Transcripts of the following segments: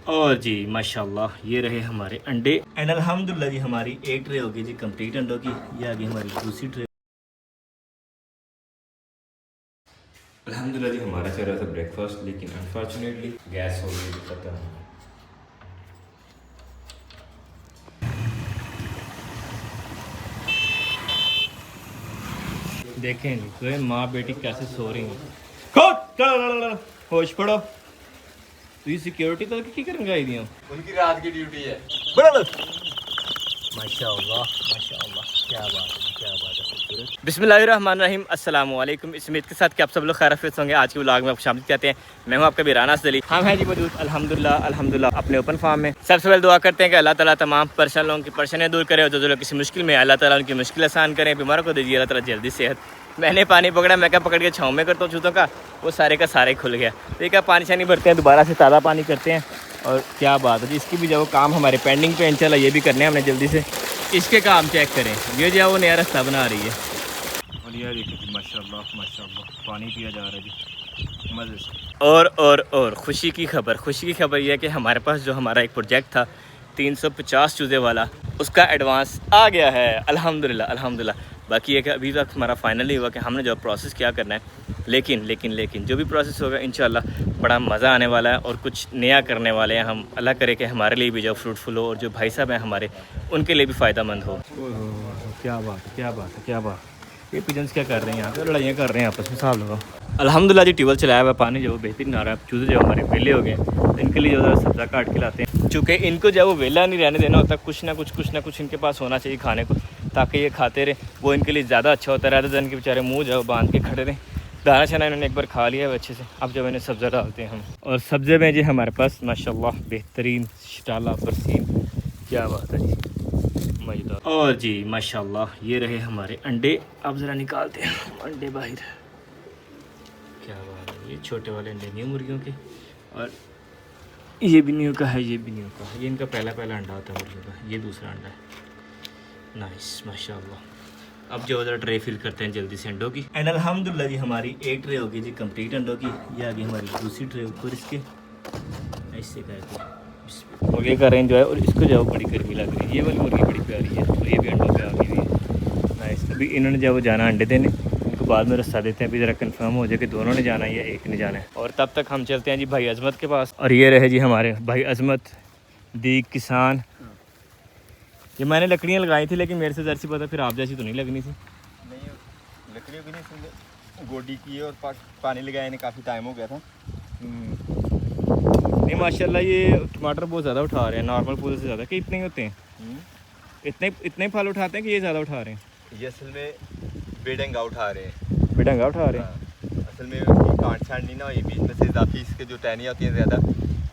और जी माशाल्लाह ये रहे हमारे अंडे एंड अल्हम्दुलिल्लाह जी हमारी एक ट्रे होगी जी कंप्लीट अंडों की। ये आ गई हमारी दूसरी ट्रे। अल्हम्दुलिल्लाह जी हमारा चल रहा था ब्रेकफास्ट, लेकिन अनफॉर्चुनेटली गैस हो गई खत्म। देखें तो माँ बेटी कैसे सो रही हैं। होश पड़ो, तुझी सिक्योरिटी तो की करन गई दी उनकी रात की ड्यूटी है। माशाअल्लाह माशाअल्लाह, क्या बात है, क्या बात है। बिस्मिल्लाहिर्रहमानिर्रहीम, अस्सलाम वालेकुम। इस उम्मीद के साथ कि आप सब लोग खैरियत होंगे। आज के व्लॉग में आपको शामिल कहते हैं। मैं हूं आपका वीराना अली। हम हैं जी मौजूद अल्हम्दुलिल्लाह अल्हम्दुलिल्लाह अपने ओपन फार्म में। सबसे पहले दुआ करते हैं कि अल्लाह ताला तमाम परेशान लोगों की परेशानियां दूर करे और जो लोग किसी मुश्किल में अल्लाह ताला उनकी मुश्किल आसान करें। बीमारों को दीजिए अल्लाह ताला जल्दी सेहत। मैंने पानी पकड़ा, मैं क्या पकड़ के छाँव में करता हूँ जूतों का, वो सारे का सारे खुल गया। तो ये क्या पानी शानी भरते हैं, दोबारा से ताज़ा पानी करते हैं। और क्या बात है जी, इसकी भी जो काम हमारे पेंडिंग पे इंशाल्लाह ये भी करने हैं हमने जल्दी से। इसके काम चेक करें, ये जो वो नया रास्ता बना रही है। और ये देखिए माशाल्लाह माशाल्लाह पानी पिया जा रहा है जी मज़े से। और खुशी की खबर यह है कि हमारे पास जो हमारा एक प्रोजेक्ट था 350 चूज़े वाला, उसका एडवांस आ गया है अल्हम्दुलिल्लाह अल्हम्दुलिल्लाह। बाकी है कि अभी तक हमारा फाइनल नहीं हुआ कि हमने जो प्रोसेस क्या करना है, लेकिन जो भी प्रोसेस होगा इंशाल्लाह बड़ा मज़ा आने वाला है और कुछ नया करने वाले हैं हम। अल्लाह करे कि हमारे लिए भी जो फ्रूटफुल हो और जो भाई साहब हैं हमारे, उनके लिए भी फ़ायदेमंद हो। क्या बात है, क्या बात है, क्या बात है। ये पिजन्स क्या कर रहे हैं यहाँ पे, लड़ाइयाँ कर रहे हैं आपस में, साल होगा। अल्हम्दुलिल्लाह जी ट्यूबवेल चलाया हुआ, पानी जो बेहतरीन आ रहा है। चूज़े जो हमारे वेले हो गए तो इनके लिए जो सब्ज़ा काट के लाते हैं, चूँकि इनको जो वो वेला नहीं रहने देना होता, कुछ ना कुछ इनके पास होना चाहिए खाने को, ताकि ये खाते रहे। वो इनके लिए ज़्यादा अच्छा होता है, रात दिन के बेचारे मुँह जो बांध के खड़े रहें। दाना शाना इन्होंने एक बार खा लिया है अच्छे से। अब जब इन्हें सब्ज़ा डालते हैं हम, और सब्ज़े में जी हमारे पास माशाल्लाह बेहतरीन शटाला बरसीम, क्या बात है जी मज़ेदार। और जी माशाल्लाह ये रहे हमारे अंडे। अब ज़रा निकालते हैं अंडे बाहर। क्या बात है, ये छोटे वाले अंडे न्यू मुर्गियों के, और ये भी न्यू का है, ये भी न्यू का है। ये इनका पहला अंडा होता है मुर्गियों का, ये दूसरा अंडा है। नाइस माशाल्लाह। अब जो ज़रा ट्रे फिल करते हैं जल्दी से अंडों की। एंड अल्हम्दुलिल्लाह जी हमारी एक ट्रे होगी जी कंप्लीट अंडों की। ये आ गई हमारी दूसरी ट्रे ऊपर इसके, ऐसे करके मुर्गे का रेंज जो है। और इसको जो बड़ी गर्मी लग रही है, ये वाली मुर्गी बड़ी प्यारी है और ये भी अंडों पे आ गई हुई है। नाइस। अभी इन्होंने जब जाना अंडे देने, इनको बाद में रास्ता देते हैं, अभी ज़रा कंफर्म हो जाए कि दोनों ने जाना है या एक ने जाना है। और तब तक हम चलते हैं जी भाई अजमत के पास। और ये रहे जी हमारे भाई अजमत दी किसान। ये मैंने लकड़ियाँ लगाई थी, लेकिन मेरे से जैसी पता फिर आप जैसी तो नहीं लगनी थी। नहीं, लकड़ियों की नहीं, गोडी की है और पानी लगाए काफ़ी टाइम हो गया था। नहीं माशाल्लाह ये टमाटर बहुत ज़्यादा उठा रहे हैं, नॉर्मल फूल से ज़्यादा। कि इतने ही होते हैं, इतने फल उठाते हैं कि ये ज़्यादा उठा रहे हैं? ये असल में बेडंगा उठा रहे हैं। बेडंगा उठा रहे हैं। हाँ, असल में काट छाटनी ना हुई, बीच में से इजाफी इसके जो टहनियाँ होती हैं ज़्यादा,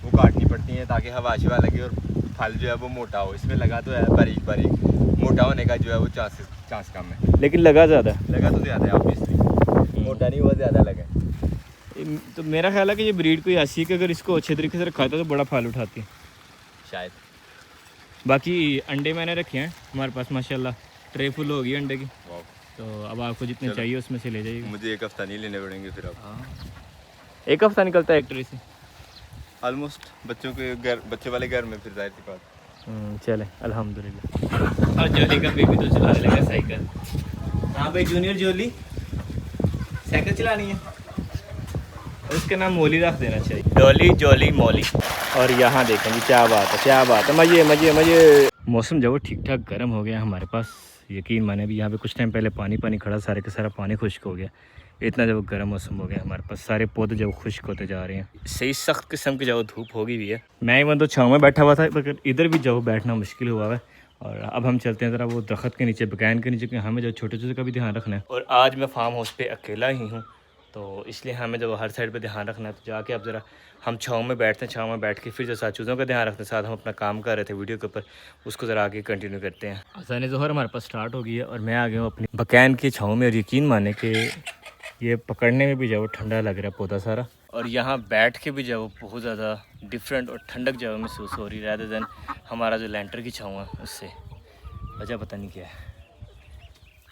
वो काटनी पड़ती हैं ताकि हवा शवा लगे और फल जो है वो मोटा हो। इसमें लगा तो है बारीक बारीक, मोटा होने का जो है वो चांस कम है। लेकिन लगा ज़्यादा तो ज़्यादा है ऑब्वियसली, मोटा नहीं हुआ, ज़्यादा लगा। तो मेरा ख्याल है कि ये ब्रीड कोई ऐसी है कि अगर इसको अच्छे तरीके से रखा था तो बड़ा फल उठाती है शायद। बाकी अंडे मैंने रखे हैं हमारे पास माशाल्लाह, ट्रे फुल होगी अंडे की। तो अब आपको जितने चाहिए उसमें से ले जाइएगा। मुझे एक हफ़्ता नहीं लेने पड़ेंगे फिर अब। हाँ, एक हफ़्ता निकलता है एक ट्रे से ऑलमोस्ट। बच्चे वाले घर में फिर जाहिर सी बात। चले अल्हम्दुलिल्लाह। और जोली का बेबी तो चलाने लगा साइकिल। हाँ भाई जूनियर जोली साइकिल चलानी है, उसका नाम मोली रख देना चाहिए, डोली जोली मोली। और यहाँ देखें जी क्या बात है, क्या बात है, मजे मजे मजे। मौसम जब ठीक ठाक गर्म हो गया हमारे पास, यकीन माने भी यहाँ पे कुछ टाइम पहले पानी खड़ा, सारे का सारा पानी खुश्क हो गया। इतना जब गर्म मौसम हो गया हमारे पास, सारे पौधे जब खुश्क होते जा रहे हैं। सही सख्त किस्म की जब धूप होगी भी है। मैं इवन तो छाँव में बैठा हुआ था, मगर इधर भी जब बैठना मुश्किल हुआ है। और अब हम चलते हैं ज़रा वो दरख्त के नीचे, बगैन के नीचे, क्योंकि हमें जो छोटे छोटे का भी ध्यान रखना है। और आज मैं फार्म हाउस पे अकेला ही हूँ, तो इसलिए हमें जब हर साइड पे ध्यान रखना है। तो जाके अब ज़रा हम छाँव में बैठते हैं, छाँव में बैठ के फिर जो साथ चीज़ों का ध्यान रखते हैं, साथ हम अपना काम कर रहे थे वीडियो के ऊपर, उसको ज़रा आगे कंटिन्यू करते हैं। आसानी ज़ोहर हमारे पास स्टार्ट हो गई है और मैं आ गया हूँ अपनी बकैन की छाँव में। और यकीन माने कि ये पकड़ने में भी जो ठंडा लग रहा है पौधा सारा, और यहाँ बैठ के भी जो बहुत ज़्यादा डिफरेंट और ठंडक जो महसूस हो रही है, रादर देन हमारा जो लेंटर की छाँव है उससे। वजह पता नहीं क्या है,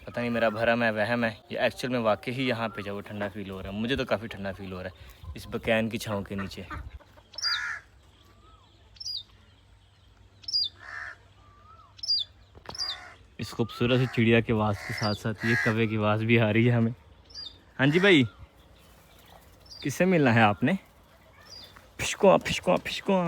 पता नहीं मेरा भरम है वहम है, ये एक्चुअल में वाकई ही यहाँ पे जब ठंडा फील हो रहा है। मुझे तो काफ़ी ठंडा फील हो रहा है इस बकैन की छाँव के नीचे। इस खूबसूरत सी चिड़िया की आवाज़ के साथ साथ ये कौवे की आवाज़ भी आ रही है हमें। हाँ जी भाई, किससे मिलना है आपने? फिशकुआ फिशकुआ फिशकुआ।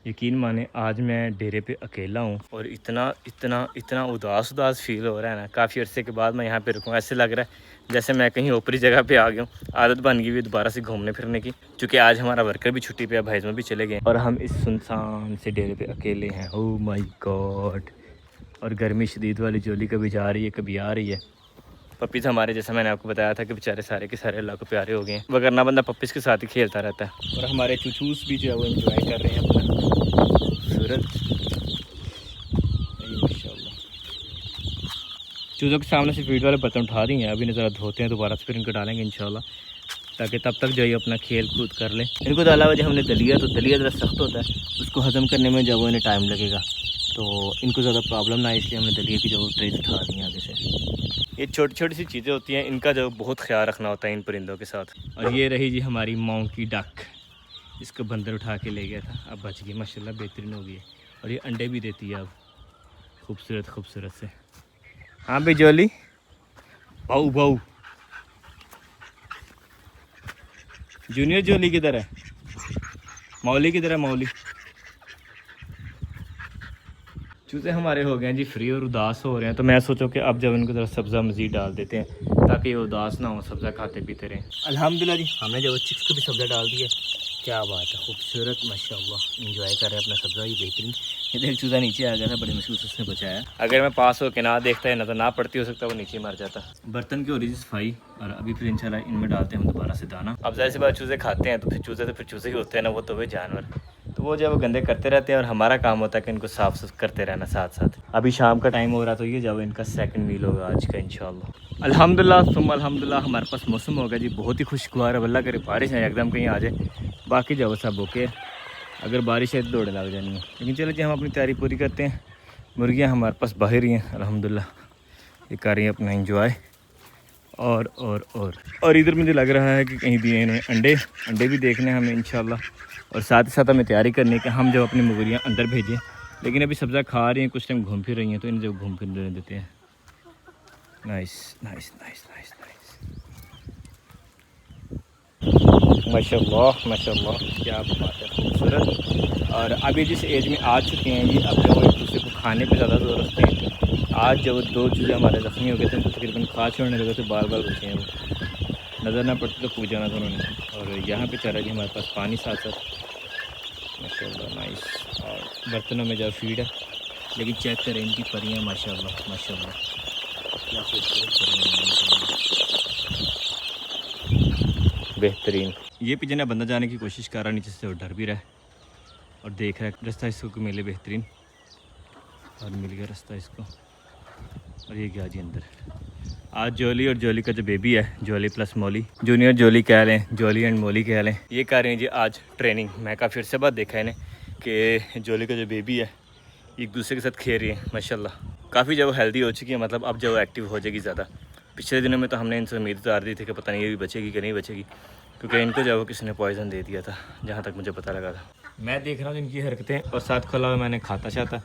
यकीन माने आज मैं डेरे पे अकेला हूँ और इतना इतना इतना उदास उदास फील हो रहा है ना। काफ़ी अरसे के बाद मैं यहाँ पे रुकूँ, ऐसे लग रहा है जैसे मैं कहीं ऊपरी जगह पे आ गया हूँ। आदत बन गई हुई दोबारा से घूमने फिरने की, क्योंकि आज हमारा वर्कर भी छुट्टी पे है, भाईजमा भी चले गए और हम इस सुनसान से डेरे पे अकेले हैं। Oh my God. और गर्मी शदीद वाली जोली कभी जा रही है कभी आ रही है। पपीज़ हमारे, जैसा मैंने आपको बताया था कि बेचारे सारे के सारे अल्लाह को प्यारे हो गए हैं, वगरना बंदा पपीज़ के साथ ही खेलता रहता है। और हमारे चूचूस भी जो है वो एंजॉय कर रहे हैं अपना खूबसूरत। माशाल्लाह, चूज़ों के सामने से फीड वाले बर्तन उठा दिए हैं, अभी न ज़रा धोते हैं दोबारा से, फिर इनको डालेंगे इंशाल्लाह, ताकि तब तक जो है अपना खेल कूद कर लें। इनको डाला हुआ जो हमने दलिया, तो दलिया ज़रा सख्त होता है, उसको हज़म करने में जब वो इन्हें टाइम लगेगा, तो इनको ज़्यादा प्रॉब्लम ना, इसलिए हमने दलिया की जो ट्रेज उठा दी है आगे से। ये छोटी छोटी सी चीज़ें होती हैं, इनका जो बहुत ख्याल रखना होता है इन परिंदों के साथ। और ये रही जी हमारी मॉन्की डक, इसको बंदर उठा के ले गया था, अब बच गई माशाल्लाह, बेहतरीन हो गई है। और ये अंडे भी देती है अब खूबसूरत खूबसूरत से। हाँ भाई जोली, भाऊ भाऊ। जूनियर जोली किधर है? मौली किधर है? मौली। चूज़े हमारे हो गए हैं जी फ्री और उदास हो रहे हैं, तो मैं सोचो कि अब जब इनको ज़रा सब्ज़ा मज़ीद डाल देते हैं ताकि ये उदास ना हो, सब्ज़ा खाते पीते रहें। अल्हम्दुलिल्लाह जी, हमने जो चिक्स को भी सब्ज़ा डाल दिया। क्या बात है, खूबसूरत माशाल्लाह, एंजॉय कर रहे हैं अपना सब्ज़ा, ही बेहतरीन। ये देख चूज़ा नीचे आ गया था, बड़ी मुश्किल से उसने बचाया। अगर मैं पास हो के ना देखता है, नज़र ना पड़ती, हो सकता है वो नीचे मर जाता। बर्तन की हो रही सफाई, और अभी फिर इंशाल्लाह इनमें डालते हैं हम दोबारा से दाना। अब ज़ाहिर सी बात, चूज़े खाते हैं तो फिर चूज़े ही होते हैं ना, वो तो वे जानवर, तो वो जब गंदे करते रहते हैं और हमारा काम होता है कि इनको साफ करते रहना साथ साथ। अभी शाम का टाइम हो रहा, तो ये जब इनका सेकंड मील होगा आज का इंशाल्लाह। अल्हम्दुलिल्लाह सुम्मा अल्हम्दुलिल्लाह, हमारे पास मौसम होगा जी बहुत ही खुशगवार है, अल्लाह करे बारिश है एकदम कहीं आ जाए, बाकी जब सब ओके। अगर बारिश है तो दौड़े लग जानी है, लेकिन चलो जी हम अपनी तैयारी पूरी करते हैं। मुर्गियाँ हमारे पास बाहर ही हैं अल्हम्दुलिल्लाह, ये कर रही हैं अपना इंजॉय। और इधर मुझे लग रहा है कि कहीं दिए इन्होंने अंडे भी देखने हैं हमें इंशाल्लाह, और साथ ही साथ हमें तैयारी करनी है कि हम जब अपनी मुर्गियाँ अंदर भेजें। लेकिन अभी सब्ज़ा खा रही हैं, कुछ टाइम घूम फिर रही हैं, तो इन्हें जब घूम फिर देते हैं। Nice nice nice nice nice, माशाल्लाह माशाल्लाह, क्या बात है, खूबसूरत। और अभी जिस एज में आ चुके हैं ये, अब जब एक दूसरे को खाने पे ज़्यादा जोर रखते हैं। आज जब 2 चूज़े हमारे ज़ख्मी हो गए थे, तो तकरीबन खा छोड़ने लगे थे, बार बार बचे हैं वो, नज़र ना पड़ती तो पूछ जाना था उन्होंने। और यहाँ पे चला जी हमारे पास पानी साथ साथ, माशाल्लाह नाइस। और बर्तनों में जब फीड है, लेकिन चेक करें इनकी परियाँ, माशाल्लाह माशाल्लाह, क्या खूबसूरत परियाँ, बेहतरीन। ये पिजन बंदा जाने की कोशिश कर रहा नीचे से, और डर भी रहा है और देख रहा है रास्ता इसको मिले बेहतरीन, और मिल गया रास्ता इसको। और ये गया जी अंदर। आज जोली और जोली का जो बेबी है, जोली प्लस मोली, जूनियर जोली कह लें, जोली एंड मोली कह लें, ये कर रहे हैं जी आज ट्रेनिंग। मैं काफ़ी अर्से बाद देखा है इन्हें कि जोली का जो बेबी है एक दूसरे के साथ खेल रही है माशाल्लाह। काफ़ी जब हेल्दी हो चुकी है, मतलब अब जब एक्टिव हो जाएगी ज़्यादा। पिछले दिनों में तो हमने इनसे उम्मीद उतार दी थी कि पता नहीं ये भी बचेगी कि नहीं बचेगी, क्योंकि इनको जब किसी ने पॉइज़न दे दिया था, जहाँ तक मुझे पता लगा था। मैं देख रहा हूँ इनकी हरकतें, और साथ खुला हुआ मैंने खाता चाहता।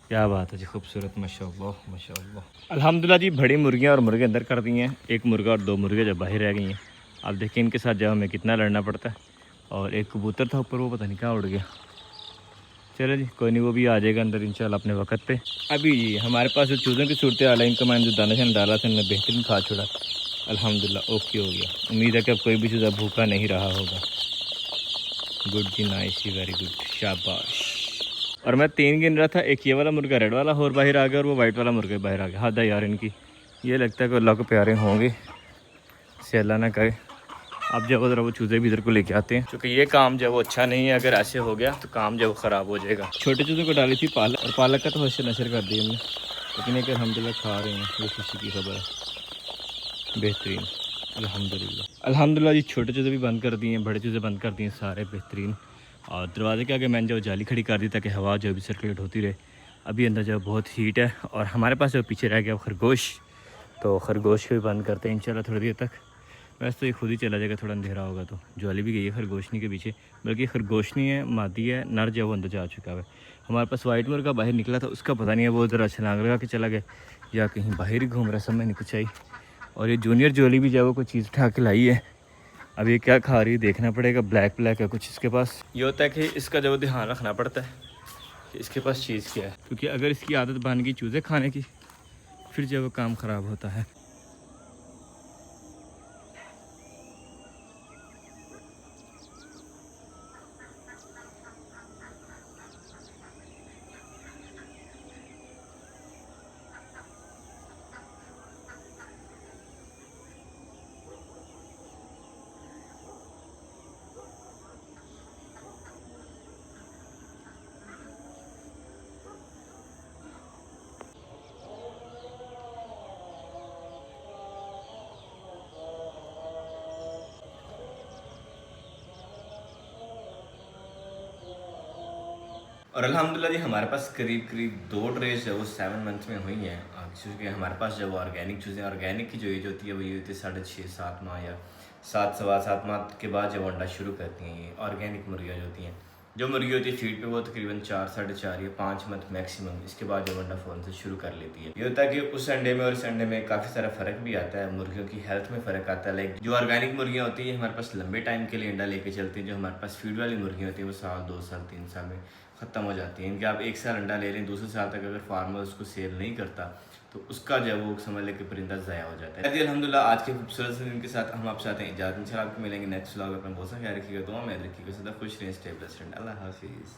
क्या बात है जी, खूबसूरत माशाल्लाह माशाल्लाह। अल्हम्दुलिल्लाह जी, बड़ी मुर्गियाँ और मुर्गे अंदर कर दी हैं, एक मुर्गा और 2 मुर्गे जब बाहर रह गई हैं। अब देखिए इनके साथ जब हमें कितना लड़ना पड़ता है। और एक कबूतर था ऊपर, वो पता नहीं कहाँ उड़ गया। चलो जी कोई नहीं, वो भी आ जाएगा अंदर इंशाल्लाह अपने वक्त पे। अभी जी हमारे पास जो चूज़ों की सूरत हाल है, इनको मैंने जो दाना शाना डाला था इन्होंने बेहतरीन खा छोड़ा, अल्हम्दुलिल्लाह ओके हो गया। उम्मीद है कि अब कोई भी चूज़ा भूखा नहीं रहा होगा। गुड जी, नाइस जी, वेरी गुड, शाबाश। और मैं 3 गिन रहा था, एक ये वाला मुर्गा रेड वाला और बाहर आ गया, और वो वाइट वाला मुर्गा बाहर आ गया। हद है यार इनकी, ये लगता है कि अल्लाह को प्यारे होंगे, से अल्लाह ना करे। अब जब ज़रा वो चूज़े भी इधर को लेके आते हैं, क्योंकि ये काम जब वो अच्छा नहीं है, अगर ऐसे हो गया तो काम जब ख़राब हो जाएगा। छोटे चूज़ों को डाली थी पालक, और पालक का तो हशर नशर कर दिया हमने, लेकिन एक अल्हम्दुलिल्लाह खा रहे हैं, ये खुशी की खबर है, बेहतरीन अल्हम्दुलिल्लाह। अल्हम्दुलिल्लाह जी, छोटे चूज़े भी बंद कर दिए हैं, बड़े चूज़े बंद कर दिए, सारे बेहतरीन। और दरवाजे के आगे मैंने जो जाली खड़ी कर दी ताकि हवा जो भी सर्कुलेट होती रहे। अभी अंदर जो बहुत हीट है, और हमारे पास जो पीछे रह गया खरगोश, तो खरगोश को भी बंद करते हैं इंशाल्लाह थोड़ी देर तक। वैसे तो ये खुद ही चला जाएगा थोड़ा अंधेरा होगा तो। ज्वाली भी गई है खरगोशनी के पीछे, बल्कि खरगोशनी है मादी है, नर जो है वो अंदर जा चुका है। हमारे पास वाइट मुर्गा बाहर निकला था, उसका पता नहीं है वो ज़रा छलांग लगा के चला गया या कहीं बाहर ही घूम रहा, समझ नहीं कुछ आई। और ये जूनियर ज्वाली भी जो है वो कोई चीज़ उठा के लाई है, अब ये क्या खा रही है देखना पड़ेगा। ब्लैक ब्लैक है कुछ इसके पास। ये होता है कि इसका जो ध्यान रखना पड़ता है कि इसके पास चीज़ क्या है, क्योंकि अगर इसकी आदत बन गई चूज़े खाने की फिर जो वो काम ख़राब होता है। और अल्हम्दुलिल्लाह जी हमारे पास करीब करीब 2 ट्रेज जो वो 7 मंथ्स में हुई हैं, क्योंकि हमारे पास जब ऑर्गेनिक चीज़ें, ऑर्गेनिक की जो एज होती है वो ये होती है 6.5-7 माह या 7 सवा 7 माह के बाद जब अंडा शुरू करती हैं। ये ऑर्गेनिक मुर्गियाँ जो होती हैं, जो मुर्गी होती है फीड पे वो तकरीबन 4-4.5 या 5 मंथ मैक्सिमम, इसके बाद जब अंडा फ़ौरन से शुरू कर लेती है। ये होता है कि उस अंडे में और इस अंडे में काफ़ी सारा फ़र्क भी आता है, मुर्गियों की हेल्थ में फ़र्क आता है। लाइक जो ऑर्गेनिक मुर्गियाँ होती हैं हमारे पास लंबे टाइम के लिए अंडा लेके चलती हैं, जो हमारे पास फीड वाली मुर्गियाँ होती हैं वो 1 साल 2 साल 3 साल में ख़त्म हो जाती हैं। इनके आप 1 साल अंडा ले लें, दूसरे साल तक अगर फार्मर उसको सेल नहीं करता तो उसका जो है वो समझ लें कि परिंदा ज़ाया हो जाता है। अल्हम्दुलिल्लाह आज के खूबसूरत से दिन के साथ हम आपसे आते हैं इजाज़त। इंशाल्लाह आपको मिलेंगे नेक्स्ट व्लॉग। अपना बहुत सा ख्याल रखिएगा, दुआ में रखिएगा, सदा खुश रहें, स्टे ब्लेस्ड, अल्लाह हाफिज़।